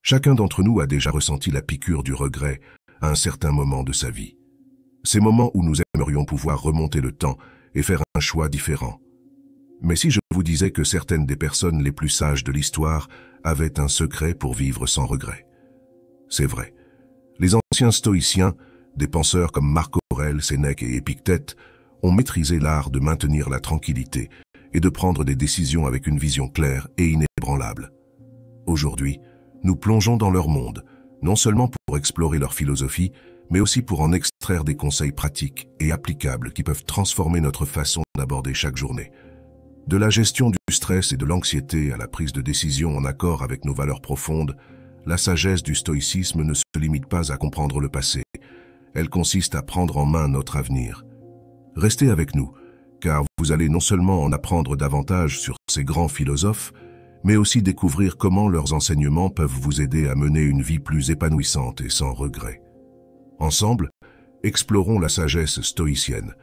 Chacun d'entre nous a déjà ressenti la piqûre du regret à un certain moment de sa vie. Ces moments où nous aimerions pouvoir remonter le temps et faire un choix différent. Mais si je vous disais que certaines des personnes les plus sages de l'histoire avaient un secret pour vivre sans regret? C'est vrai. Les anciens stoïciens, des penseurs comme Marc Aurèle, Sénèque et Épictète, ont maîtrisé l'art de maintenir la tranquillité et de prendre des décisions avec une vision claire et inébranlable. Aujourd'hui, nous plongeons dans leur monde, non seulement pour explorer leur philosophie, mais aussi pour en extraire des conseils pratiques et applicables qui peuvent transformer notre façon d'aborder chaque journée. De la gestion du stress et de l'anxiété à la prise de décision en accord avec nos valeurs profondes, la sagesse du stoïcisme ne se limite pas à comprendre le passé. Elle consiste à prendre en main notre avenir. Restez avec nous, car vous allez non seulement en apprendre davantage sur ces grands philosophes, mais aussi découvrir comment leurs enseignements peuvent vous aider à mener une vie plus épanouissante et sans regret. Ensemble, explorons la sagesse stoïcienne,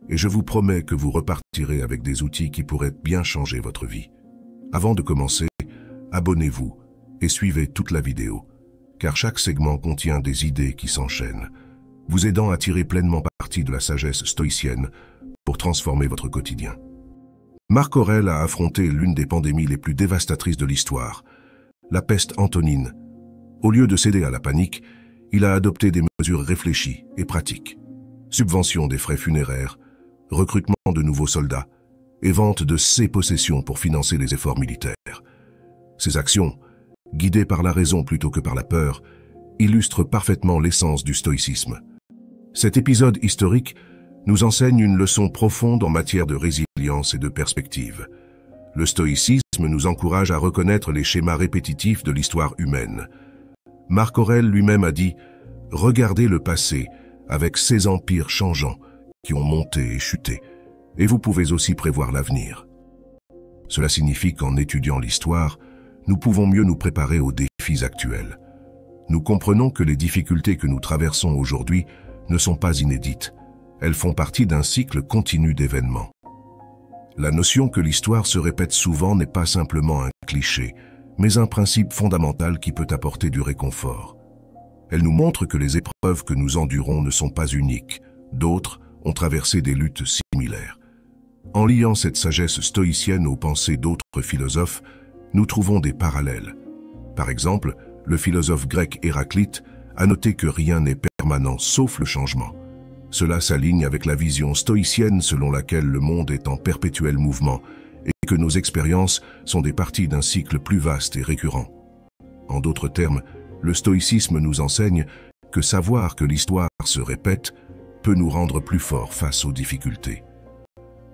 et je vous promets que vous repartirez avec des outils qui pourraient bien changer votre vie. Avant de commencer, abonnez-vous et suivez toute la vidéo, car chaque segment contient des idées qui s'enchaînent, vous aidant à tirer pleinement parti de la sagesse stoïcienne pour transformer votre quotidien. Marc Aurèle a affronté l'une des pandémies les plus dévastatrices de l'histoire, la peste antonine. Au lieu de céder à la panique, il a adopté des mesures réfléchies et pratiques. Subvention des frais funéraires, recrutement de nouveaux soldats et vente de ses possessions pour financer les efforts militaires. Ces actions, guidées par la raison plutôt que par la peur, illustrent parfaitement l'essence du stoïcisme. Cet épisode historique nous enseigne une leçon profonde en matière de résilience et de perspective. Le stoïcisme nous encourage à reconnaître les schémas répétitifs de l'histoire humaine. Marc Aurèle lui-même a dit « Regardez le passé avec ses empires changeants qui ont monté et chuté, et vous pouvez aussi prévoir l'avenir. » Cela signifie qu'en étudiant l'histoire, nous pouvons mieux nous préparer aux défis actuels. Nous comprenons que les difficultés que nous traversons aujourd'hui ne sont pas inédites. Elles font partie d'un cycle continu d'événements. La notion que l'histoire se répète souvent n'est pas simplement un cliché, mais un principe fondamental qui peut apporter du réconfort. Elle nous montre que les épreuves que nous endurons ne sont pas uniques. D'autres ont traversé des luttes similaires. En liant cette sagesse stoïcienne aux pensées d'autres philosophes, nous trouvons des parallèles. Par exemple, le philosophe grec Héraclite a noté que rien n'est permanent sauf le changement. Cela s'aligne avec la vision stoïcienne selon laquelle le monde est en perpétuel mouvement et que nos expériences sont des parties d'un cycle plus vaste et récurrent. En d'autres termes, le stoïcisme nous enseigne que savoir que l'histoire se répète peut nous rendre plus forts face aux difficultés.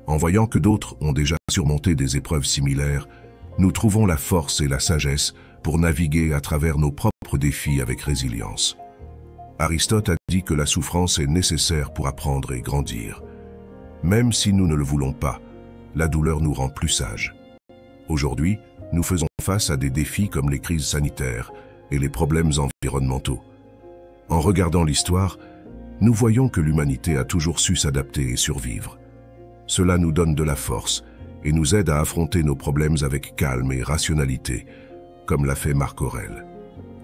En voyant que d'autres ont déjà surmonté des épreuves similaires, nous trouvons la force et la sagesse pour naviguer à travers nos propres défis avec résilience. Aristote a dit que la souffrance est nécessaire pour apprendre et grandir. Même si nous ne le voulons pas, la douleur nous rend plus sages. Aujourd'hui, nous faisons face à des défis comme les crises sanitaires et les problèmes environnementaux. En regardant l'histoire, nous voyons que l'humanité a toujours su s'adapter et survivre. Cela nous donne de la force et nous aide à affronter nos problèmes avec calme et rationalité, comme l'a fait Marc Aurèle.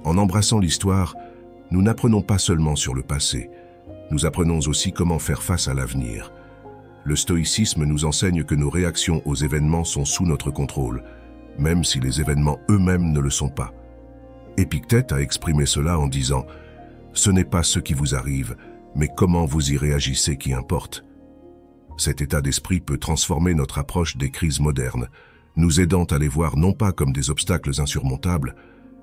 En embrassant l'histoire, nous n'apprenons pas seulement sur le passé, nous apprenons aussi comment faire face à l'avenir. Le stoïcisme nous enseigne que nos réactions aux événements sont sous notre contrôle, même si les événements eux-mêmes ne le sont pas. Épictète a exprimé cela en disant « Ce n'est pas ce qui vous arrive, mais comment vous y réagissez qui importe. » Cet état d'esprit peut transformer notre approche des crises modernes, nous aidant à les voir non pas comme des obstacles insurmontables,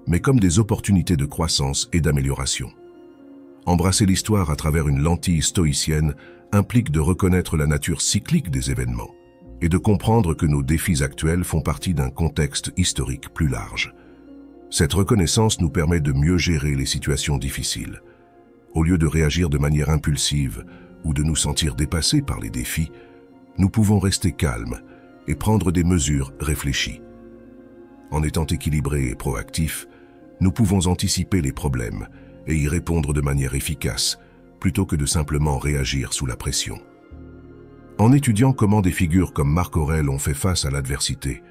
mais comme des opportunités de croissance et d'amélioration. Embrasser l'histoire à travers une lentille stoïcienne implique de reconnaître la nature cyclique des événements et de comprendre que nos défis actuels font partie d'un contexte historique plus large. Cette reconnaissance nous permet de mieux gérer les situations difficiles. Au lieu de réagir de manière impulsive ou de nous sentir dépassés par les défis, nous pouvons rester calmes et prendre des mesures réfléchies. En étant équilibrés et proactifs, nous pouvons anticiper les problèmes et y répondre de manière efficace, plutôt que de simplement réagir sous la pression. En étudiant comment des figures comme Marc Aurèle ont fait face à l'adversité,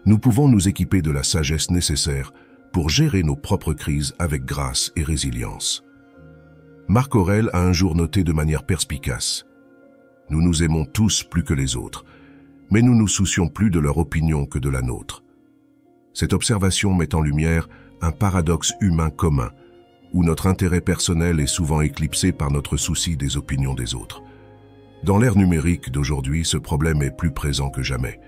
nous pouvons nous équiper de la sagesse nécessaire pour gérer nos propres crises avec grâce et résilience. Marc Aurèle a un jour noté de manière perspicace: « Nous nous aimons tous plus que les autres, mais nous nous soucions plus de leur opinion que de la nôtre. » Cette observation met en lumière un paradoxe humain commun, où notre intérêt personnel est souvent éclipsé par notre souci des opinions des autres. Dans l'ère numérique d'aujourd'hui, ce problème est plus présent que jamais.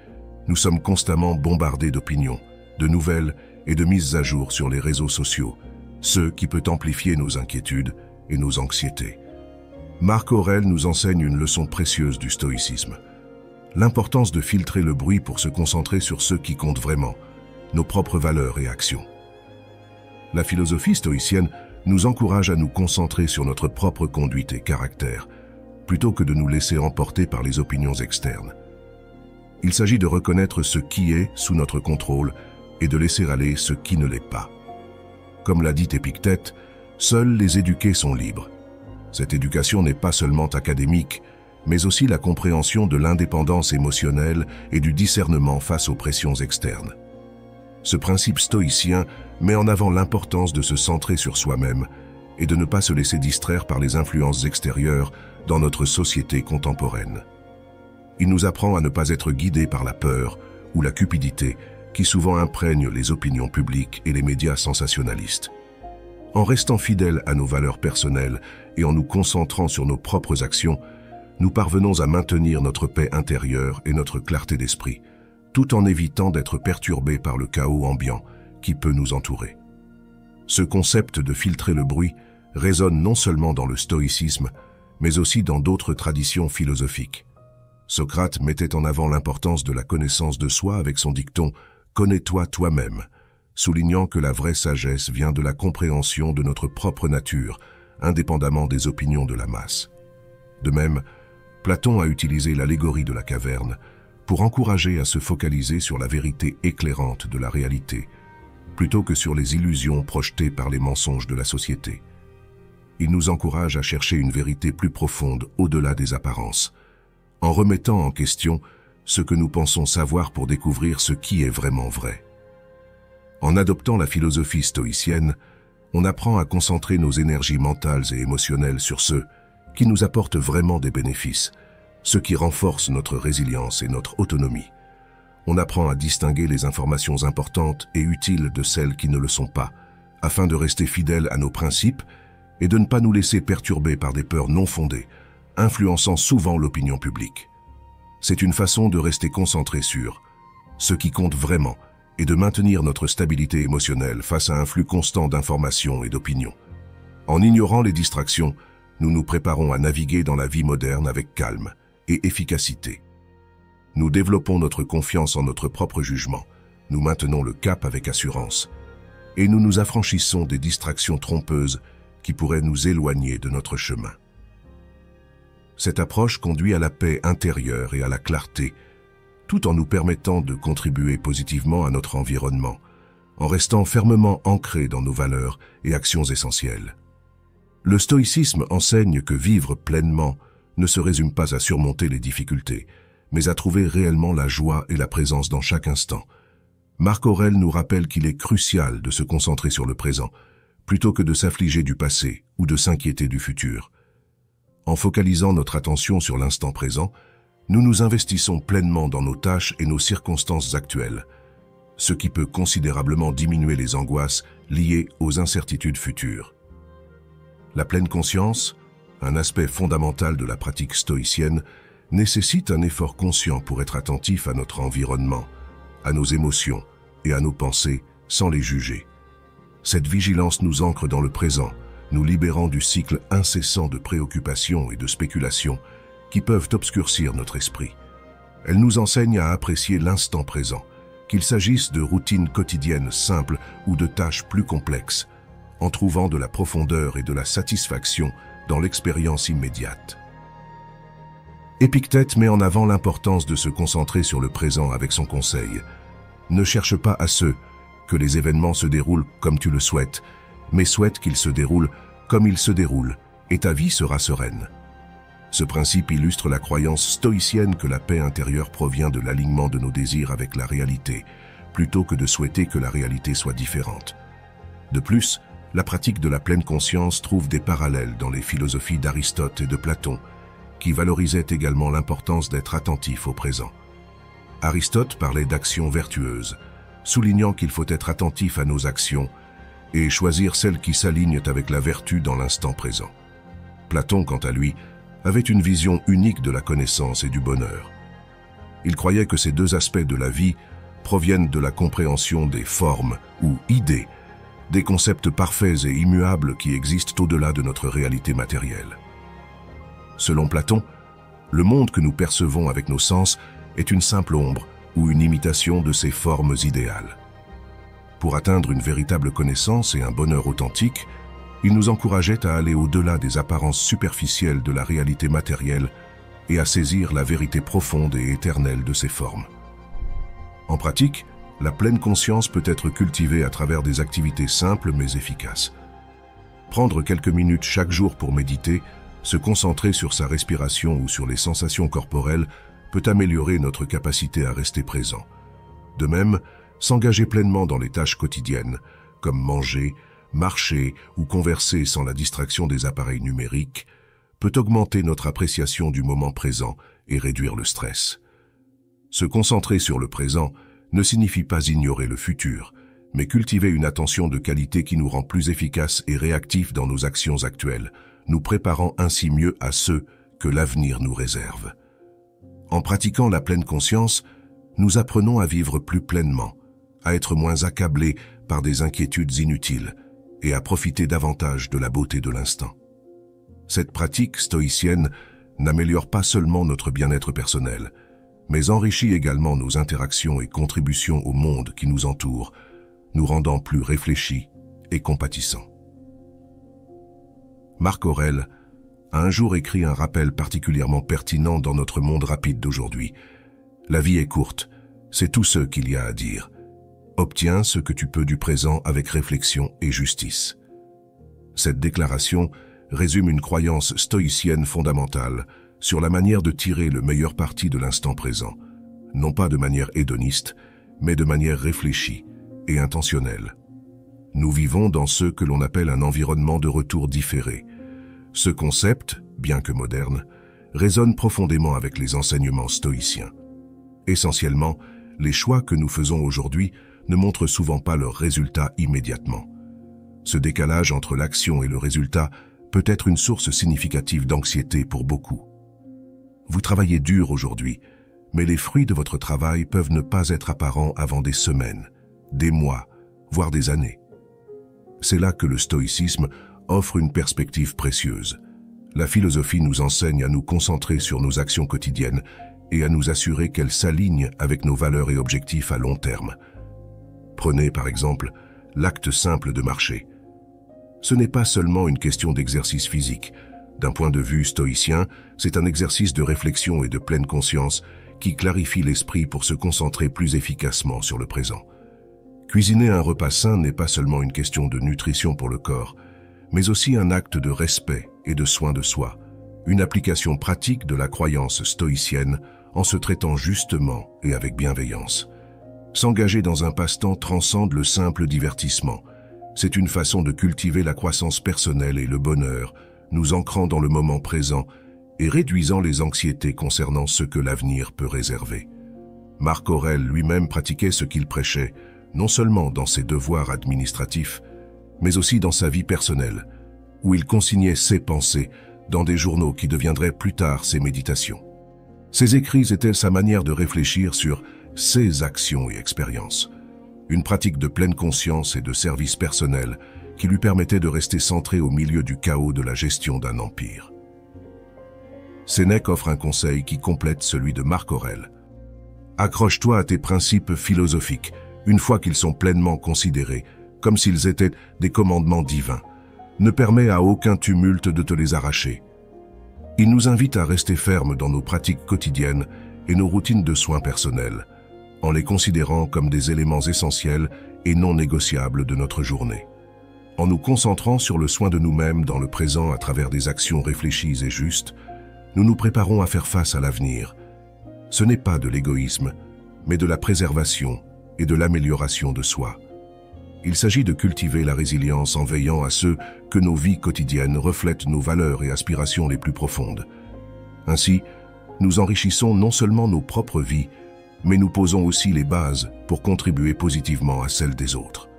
Nous sommes constamment bombardés d'opinions, de nouvelles et de mises à jour sur les réseaux sociaux, ce qui peut amplifier nos inquiétudes et nos anxiétés. Marc Aurèle nous enseigne une leçon précieuse du stoïcisme: l'importance de filtrer le bruit pour se concentrer sur ce qui compte vraiment, nos propres valeurs et actions. La philosophie stoïcienne nous encourage à nous concentrer sur notre propre conduite et caractère, plutôt que de nous laisser emporter par les opinions externes. Il s'agit de reconnaître ce qui est sous notre contrôle et de laisser aller ce qui ne l'est pas. Comme l'a dit Épictète, seuls les éduqués sont libres. Cette éducation n'est pas seulement académique, mais aussi la compréhension de l'indépendance émotionnelle et du discernement face aux pressions externes. Ce principe stoïcien met en avant l'importance de se centrer sur soi-même et de ne pas se laisser distraire par les influences extérieures dans notre société contemporaine. Il nous apprend à ne pas être guidés par la peur ou la cupidité qui souvent imprègnent les opinions publiques et les médias sensationnalistes. En restant fidèles à nos valeurs personnelles et en nous concentrant sur nos propres actions, nous parvenons à maintenir notre paix intérieure et notre clarté d'esprit, tout en évitant d'être perturbés par le chaos ambiant qui peut nous entourer. Ce concept de filtrer le bruit résonne non seulement dans le stoïcisme, mais aussi dans d'autres traditions philosophiques. Socrate mettait en avant l'importance de la connaissance de soi avec son dicton « Connais-toi toi-même », soulignant que la vraie sagesse vient de la compréhension de notre propre nature, indépendamment des opinions de la masse. De même, Platon a utilisé l'allégorie de la caverne pour encourager à se focaliser sur la vérité éclairante de la réalité, plutôt que sur les illusions projetées par les mensonges de la société. Il nous encourage à chercher une vérité plus profonde au-delà des apparences, en remettant en question ce que nous pensons savoir pour découvrir ce qui est vraiment vrai. En adoptant la philosophie stoïcienne, on apprend à concentrer nos énergies mentales et émotionnelles sur ce qui nous apporte vraiment des bénéfices, ce qui renforce notre résilience et notre autonomie. On apprend à distinguer les informations importantes et utiles de celles qui ne le sont pas, afin de rester fidèles à nos principes et de ne pas nous laisser perturber par des peurs non fondées, influençant souvent l'opinion publique. C'est une façon de rester concentré sur ce qui compte vraiment et de maintenir notre stabilité émotionnelle face à un flux constant d'informations et d'opinions. En ignorant les distractions, nous nous préparons à naviguer dans la vie moderne avec calme et efficacité. Nous développons notre confiance en notre propre jugement, nous maintenons le cap avec assurance, et nous nous affranchissons des distractions trompeuses qui pourraient nous éloigner de notre chemin. Cette approche conduit à la paix intérieure et à la clarté, tout en nous permettant de contribuer positivement à notre environnement, en restant fermement ancrés dans nos valeurs et actions essentielles. Le stoïcisme enseigne que vivre pleinement ne se résume pas à surmonter les difficultés, mais à trouver réellement la joie et la présence dans chaque instant. Marc Aurèle nous rappelle qu'il est crucial de se concentrer sur le présent, plutôt que de s'affliger du passé ou de s'inquiéter du futur. En focalisant notre attention sur l'instant présent, nous nous investissons pleinement dans nos tâches et nos circonstances actuelles, ce qui peut considérablement diminuer les angoisses liées aux incertitudes futures. La pleine conscience, un aspect fondamental de la pratique stoïcienne, nécessite un effort conscient pour être attentif à notre environnement, à nos émotions et à nos pensées sans les juger. Cette vigilance nous ancre dans le présent, nous libérant du cycle incessant de préoccupations et de spéculations qui peuvent obscurcir notre esprit. Elle nous enseigne à apprécier l'instant présent, qu'il s'agisse de routines quotidiennes simples ou de tâches plus complexes, en trouvant de la profondeur et de la satisfaction dans l'expérience immédiate. Épictète met en avant l'importance de se concentrer sur le présent avec son conseil. Ne cherche pas à ce que les événements se déroulent comme tu le souhaites, mais souhaite qu'ils se déroulent comme ils se déroulent, et ta vie sera sereine. Ce principe illustre la croyance stoïcienne que la paix intérieure provient de l'alignement de nos désirs avec la réalité, plutôt que de souhaiter que la réalité soit différente. De plus, la pratique de la pleine conscience trouve des parallèles dans les philosophies d'Aristote et de Platon, qui valorisaient également l'importance d'être attentif au présent. Aristote parlait d'actions vertueuses, soulignant qu'il faut être attentif à nos actions et choisir celles qui s'alignent avec la vertu dans l'instant présent. Platon, quant à lui, avait une vision unique de la connaissance et du bonheur. Il croyait que ces deux aspects de la vie proviennent de la compréhension des formes ou idées, des concepts parfaits et immuables qui existent au-delà de notre réalité matérielle. Selon Platon, le monde que nous percevons avec nos sens est une simple ombre ou une imitation de ces formes idéales. Pour atteindre une véritable connaissance et un bonheur authentique, il nous encourageait à aller au-delà des apparences superficielles de la réalité matérielle et à saisir la vérité profonde et éternelle de ces formes. En pratique, la pleine conscience peut être cultivée à travers des activités simples mais efficaces. Prendre quelques minutes chaque jour pour méditer, se concentrer sur sa respiration ou sur les sensations corporelles peut améliorer notre capacité à rester présent. De même, s'engager pleinement dans les tâches quotidiennes, comme manger, marcher ou converser sans la distraction des appareils numériques, peut augmenter notre appréciation du moment présent et réduire le stress. Se concentrer sur le présent ne signifie pas ignorer le futur, mais cultiver une attention de qualité qui nous rend plus efficaces et réactifs dans nos actions actuelles, nous préparant ainsi mieux à ceux que l'avenir nous réserve. En pratiquant la pleine conscience, nous apprenons à vivre plus pleinement, à être moins accablés par des inquiétudes inutiles et à profiter davantage de la beauté de l'instant. Cette pratique stoïcienne n'améliore pas seulement notre bien-être personnel, mais enrichit également nos interactions et contributions au monde qui nous entoure, nous rendant plus réfléchis et compatissants. Marc Aurèle a un jour écrit un rappel particulièrement pertinent dans notre monde rapide d'aujourd'hui. La vie est courte, c'est tout ce qu'il y a à dire. Obtiens ce que tu peux du présent avec réflexion et justice. Cette déclaration résume une croyance stoïcienne fondamentale sur la manière de tirer le meilleur parti de l'instant présent, non pas de manière hédoniste, mais de manière réfléchie et intentionnelle. Nous vivons dans ce que l'on appelle un environnement de retour différé. Ce concept, bien que moderne, résonne profondément avec les enseignements stoïciens. Essentiellement, les choix que nous faisons aujourd'hui ne montrent souvent pas leurs résultats immédiatement. Ce décalage entre l'action et le résultat peut être une source significative d'anxiété pour beaucoup. Vous travaillez dur aujourd'hui, mais les fruits de votre travail peuvent ne pas être apparents avant des semaines, des mois, voire des années. C'est là que le stoïcisme offre une perspective précieuse. La philosophie nous enseigne à nous concentrer sur nos actions quotidiennes et à nous assurer qu'elles s'alignent avec nos valeurs et objectifs à long terme. Prenez par exemple l'acte simple de marcher. Ce n'est pas seulement une question d'exercice physique. D'un point de vue stoïcien, c'est un exercice de réflexion et de pleine conscience qui clarifie l'esprit pour se concentrer plus efficacement sur le présent. Cuisiner un repas sain n'est pas seulement une question de nutrition pour le corps, mais aussi un acte de respect et de soin de soi, une application pratique de la croyance stoïcienne en se traitant justement et avec bienveillance. S'engager dans un passe-temps transcende le simple divertissement. C'est une façon de cultiver la croissance personnelle et le bonheur, nous ancrant dans le moment présent et réduisant les anxiétés concernant ce que l'avenir peut réserver. Marc Aurèle lui-même pratiquait ce qu'il prêchait, non seulement dans ses devoirs administratifs, mais aussi dans sa vie personnelle, où il consignait ses pensées dans des journaux qui deviendraient plus tard ses méditations. Ses écrits étaient sa manière de réfléchir sur ses actions et expériences, une pratique de pleine conscience et de service personnel qui lui permettait de rester centré au milieu du chaos de la gestion d'un empire. Sénèque offre un conseil qui complète celui de Marc Aurèle. Accroche-toi à tes principes philosophiques, une fois qu'ils sont pleinement considérés, comme s'ils étaient des commandements divins. Ne permets à aucun tumulte de te les arracher. Il nous invite à rester fermes dans nos pratiques quotidiennes et nos routines de soins personnels, en les considérant comme des éléments essentiels et non négociables de notre journée. En nous concentrant sur le soin de nous-mêmes dans le présent à travers des actions réfléchies et justes, nous nous préparons à faire face à l'avenir. Ce n'est pas de l'égoïsme, mais de la préservation et de l'amélioration de soi. Il s'agit de cultiver la résilience en veillant à ce que nos vies quotidiennes reflètent nos valeurs et aspirations les plus profondes. Ainsi, nous enrichissons non seulement nos propres vies, mais nous posons aussi les bases pour contribuer positivement à celles des autres.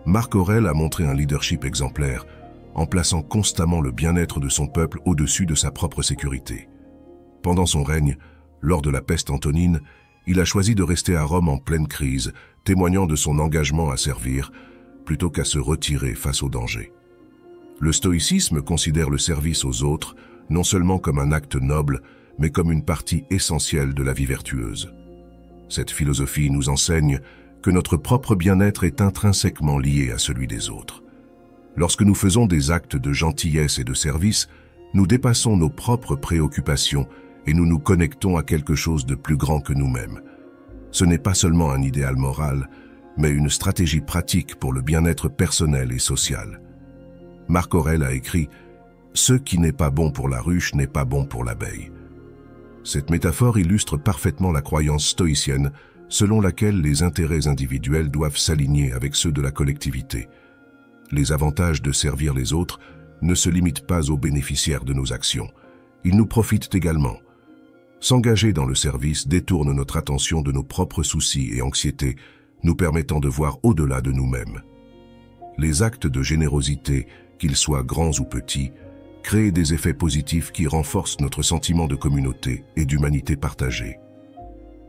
Marc Aurèle a montré un leadership exemplaire en plaçant constamment le bien-être de son peuple au-dessus de sa propre sécurité. Pendant son règne, lors de la peste antonine, il a choisi de rester à Rome en pleine crise, témoignant de son engagement à servir, plutôt qu'à se retirer face au danger. Le stoïcisme considère le service aux autres non seulement comme un acte noble, mais comme une partie essentielle de la vie vertueuse. Cette philosophie nous enseigne que notre propre bien-être est intrinsèquement lié à celui des autres. Lorsque nous faisons des actes de gentillesse et de service, nous dépassons nos propres préoccupations et nous nous connectons à quelque chose de plus grand que nous-mêmes. Ce n'est pas seulement un idéal moral, mais une stratégie pratique pour le bien-être personnel et social. Marc Aurèle a écrit « Ce qui n'est pas bon pour la ruche n'est pas bon pour l'abeille ». Cette métaphore illustre parfaitement la croyance stoïcienne selon laquelle les intérêts individuels doivent s'aligner avec ceux de la collectivité. Les avantages de servir les autres ne se limitent pas aux bénéficiaires de nos actions. Ils nous profitent également. S'engager dans le service détourne notre attention de nos propres soucis et anxiétés, nous permettant de voir au-delà de nous-mêmes. Les actes de générosité, qu'ils soient grands ou petits, créent des effets positifs qui renforcent notre sentiment de communauté et d'humanité partagée.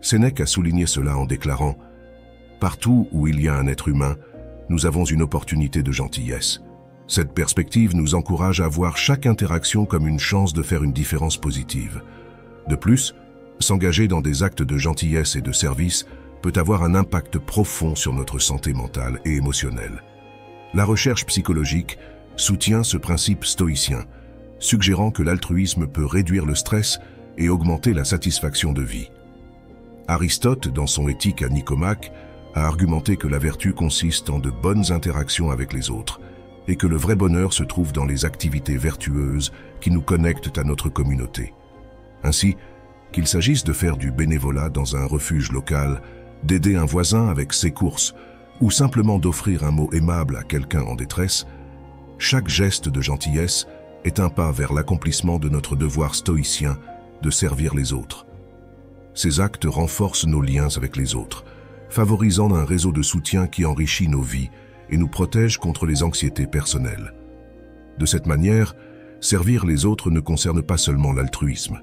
Sénèque a souligné cela en déclarant « Partout où il y a un être humain, nous avons une opportunité de gentillesse. Cette perspective nous encourage à voir chaque interaction comme une chance de faire une différence positive. De plus, s'engager dans des actes de gentillesse et de service peut avoir un impact profond sur notre santé mentale et émotionnelle. La recherche psychologique soutient ce principe stoïcien, suggérant que l'altruisme peut réduire le stress et augmenter la satisfaction de vie. Aristote, dans son Éthique à Nicomaque, a argumenté que la vertu consiste en de bonnes interactions avec les autres et que le vrai bonheur se trouve dans les activités vertueuses qui nous connectent à notre communauté. Ainsi, qu'il s'agisse de faire du bénévolat dans un refuge local, d'aider un voisin avec ses courses ou simplement d'offrir un mot aimable à quelqu'un en détresse, chaque geste de gentillesse est un pas vers l'accomplissement de notre devoir stoïcien de servir les autres. Ces actes renforcent nos liens avec les autres, favorisant un réseau de soutien qui enrichit nos vies et nous protège contre les anxiétés personnelles. De cette manière, servir les autres ne concerne pas seulement l'altruisme.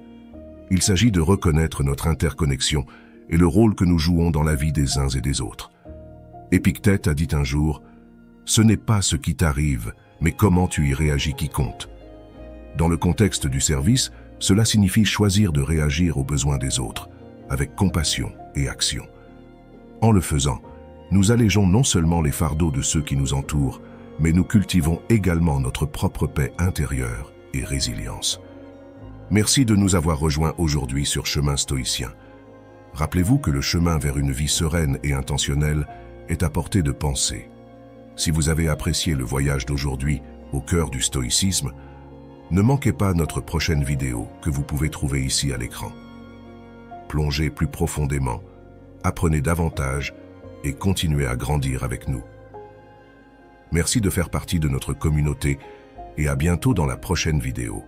Il s'agit de reconnaître notre interconnexion et le rôle que nous jouons dans la vie des uns et des autres. Épictète a dit un jour « Ce n'est pas ce qui t'arrive, mais comment tu y réagis qui compte ». Dans le contexte du service, cela signifie choisir de réagir aux besoins des autres, avec compassion et action. En le faisant, nous allégeons non seulement les fardeaux de ceux qui nous entourent, mais nous cultivons également notre propre paix intérieure et résilience. Merci de nous avoir rejoints aujourd'hui sur Chemin Stoïcien. Rappelez-vous que le chemin vers une vie sereine et intentionnelle est à portée de pensée. Si vous avez apprécié le voyage d'aujourd'hui au cœur du stoïcisme, ne manquez pas notre prochaine vidéo que vous pouvez trouver ici à l'écran. Plongez plus profondément, apprenez davantage et continuez à grandir avec nous. Merci de faire partie de notre communauté et à bientôt dans la prochaine vidéo.